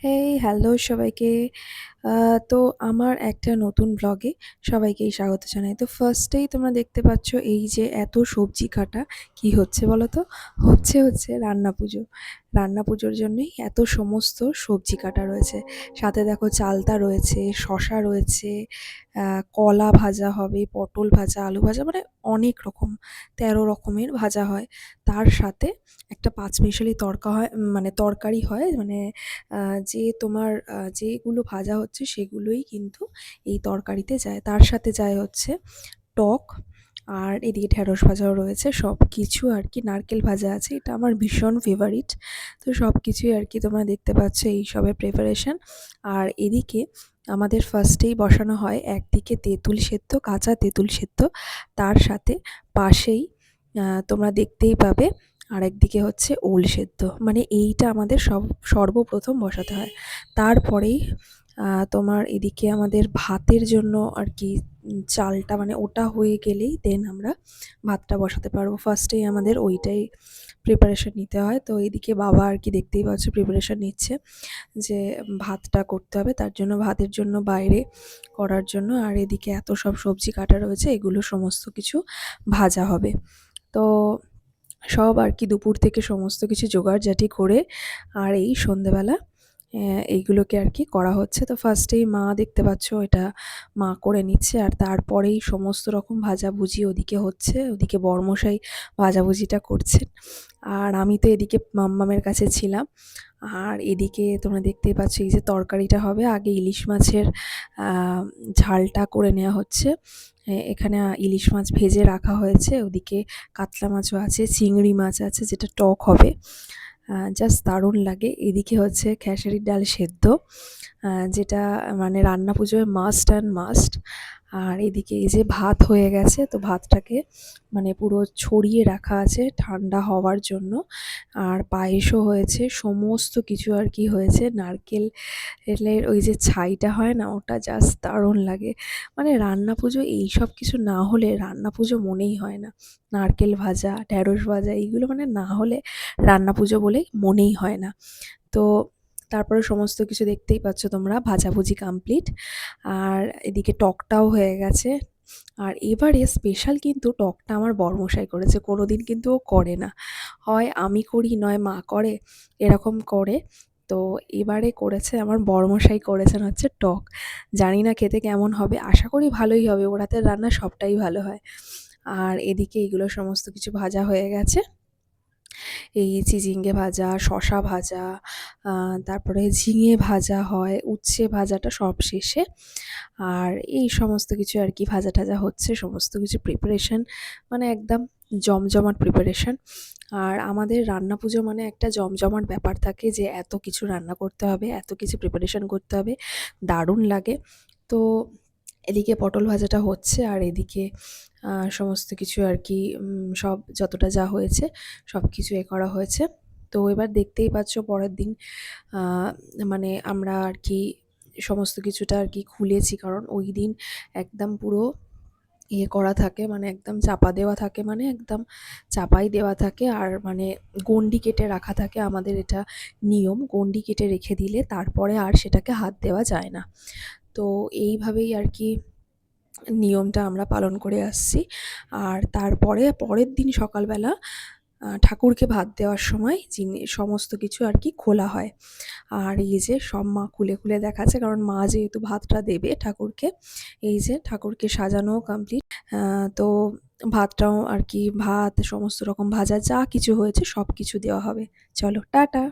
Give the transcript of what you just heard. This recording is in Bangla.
হ্যালো সবাইকে। তো আমার একটা নতুন ব্লগে সবাইকেই স্বাগত জানাই। তো ফার্স্টেই তোমরা দেখতে পাচ্ছ এই যে এত সবজি কাটা, কি হচ্ছে বলো তো? হচ্ছে রান্না পুজো। রান্না পুজোর জন্যই এত সমস্ত সবজি কাটা রয়েছে। সাথে দেখো চালতা রয়েছে, শসা রয়েছে, কলা ভাজা হবে, পটল ভাজা, আলু ভাজা, মানে অনেক রকম, ১৩ রকমের ভাজা হয়। তার সাথে একটা পাঁচমিশালি মানে তরকারি হয়, মানে যে তোমার যেগুলো ভাজা হচ্ছে সেগুলোই কিন্তু এই তরকারিতে যায়। তার সাথে যায় হচ্ছে টক, আর এদিকে ঢ্যাঁড়স ভাজাও রয়েছে। সবকিছু আরকি, নারকেল ভাজা আছে। এটা আমার ভীষণ ফেভারিট। তো সবকিছুই আরকি তোমরা দেখতে পাচ্ছ এইসবের প্রিপারেশন। আর এদিকে আমাদের ফার্স্টেই বসানো হয় একদিকে তেঁতুল সেদ্ধ, কাঁচা তেঁতুল সেদ্ধ। তার সাথে পাশেই তোমরা দেখতেই পাবে আরেকদিকে হচ্ছে ওল সেদ্ধ। মানে এইটা আমাদের সর্বপ্রথম বসাতে হয়। তারপরেই তোমার এদিকে আমাদের ভাতের জন্য আরকি চালটা, মানে ওটা হয়ে গেলেই দেন আমরা ভাতটা বসাতে পারবো। ফার্স্টেই আমাদের ওইটাই প্রিপারেশন নিতে হয়। তো এদিকে বাবা আরকি দেখতেই পাচ্ছ প্রিপারেশন নিচ্ছে যে ভাতটা করতে হবে। তার জন্য ভাতের জন্য বাইরে করার জন্য, আর এদিকে এত সব সবজি কাটা রয়েছে, এগুলো সমস্ত কিছু ভাজা হবে। তো সব আরকি দুপুর থেকে সমস্ত কিছু জোগাড়জাটি করে আর এই সন্ধ্যেবেলা এইগুলোকে আরকি করা হচ্ছে। তো ফার্স্টেই মা দেখতে পাচ্ছ এটা মা করে নিচ্ছে, আর তারপরেই সমস্ত রকম ভাজাভুজি ওদিকে হচ্ছে। ওদিকে বরমশাই ভাজাভুজিটা করছেন। আর আমি তো এদিকে মাম্মামের কাছে ছিলাম। আর এদিকে তোমরা দেখতেই পাচ্ছ এই যে তরকারিটা হবে, আগে ইলিশ মাছের আ ঝালটা করে নেওয়া হচ্ছে। এখানে ইলিশ মাছ ভেজে রাখা হয়েছে। ওদিকে কাতলা মাছও আছে, চিংড়ি মাছ আছে যেটা টক হবে। জাস্ট দারুণ লাগে। এদিকে হচ্ছে খেসারির ডাল সেদ্ধ, যেটা মানে রান্না পুজোয় মাস্ট অ্যান্ড মাস্ট। আর এদিকে এই যে ভাত হয়ে গেছে, তো ভাতটাকে মানে পুরো ছড়িয়ে রাখা আছে ঠান্ডা হওয়ার জন্য। আর পায়েসও হয়েছে, সমস্ত কিছু আর কি হয়েছে। নারকেলের ওই যে ছাইটা হয় না, ওটা জাস্ট দারুণ লাগে। মানে রান্না পুজো এইসব কিছু না হলে রান্না পুজো মনেই হয় না। নারকেল ভাজা, ঢ্যাঁড়স ভাজা, এইগুলো মানে না হলে রান্না পুজো বলে মনেই হয় না। তো তারপরে সমস্ত কিছু দেখতেই পাচ্ছ তোমরা, ভাজাভুজি কমপ্লিট। আর এদিকে টকটাও হয়ে গেছে। আর এবারে স্পেশাল কিন্তু টকটা আমার বরমশাই করেছে। কোনোদিন কিন্তু ও করে না। হয় আমি করি নয় মা করে, এরকম করে। তো এবারে করেছে আমার বরমশাই, করেছেন হচ্ছে টক। জানি না খেতে কেমন হবে, আশা করি ভালোই হবে। ওর হাতের রান্না সবটাই ভালো হয়। আর এদিকে এগুলো সমস্ত কিছু ভাজা হয়ে গেছে। এই চিচিঙ্গে ভাজা, শসা ভাজা, তারপরে ঝিঙে ভাজা হয়, উচ্ছে ভাজাটা সব শেষে। আর এই সমস্ত কিছু আরকি ভাজা-টাজা হচ্ছে, সমস্ত কিছু প্রিপারেশন, মানে একদম জমজমাট প্রিপারেশন। আর আমাদের রান্না পুজো মানে একটা জমজমাট ব্যাপার থাকে যে এত কিছু রান্না করতে হবে, এত কিছু প্রিপারেশন করতে হবে, দারুণ লাগে। তো এদিকে পটল ভাজাটা হচ্ছে, আর এদিকে সমস্ত কিছু আরকি সব যতটা যা হয়েছে সবকিছু করা হয়েছে। তো এবার দেখতেই পাচ্ছ পরের দিন আ মানে আমরা আরকি সমস্ত কিছুটা আরকি খুলেছি, কারণ ওইদিন একদম পুরো করা থাকে, মানে একদম চাপা দেওয়া থাকে, মানে একদম চাপাই দেওয়া থাকে। আর মানে গণ্ডি কেটে রাখা থাকে, আমাদের এটা নিয়ম। গণ্ডি কেটে রেখে দিলে তারপরে আর সেটাকে হাত দেওয়া যায় না। তো এইভাবেই আরকি নিয়মটা আমরা পালন করে আসছি। আর তারপরে পরের দিন সকালবেলা ঠাকুরকে ভাত দেওয়ার সময় সমস্ত কিছু আরকি খোলা হয়। আর এই যে সব মা খুলে খুলে দেখাচ্ছে, কারণ মা যেহেতু ভাতটা দেবে ঠাকুরকে। এই যে ঠাকুরকে সাজানোও কমপ্লিট। তো ভাতটাও আরকি, ভাত সমস্ত রকম ভাজা যা কিছু হয়েছে সবকিছু দেওয়া হবে। চলো টাটা।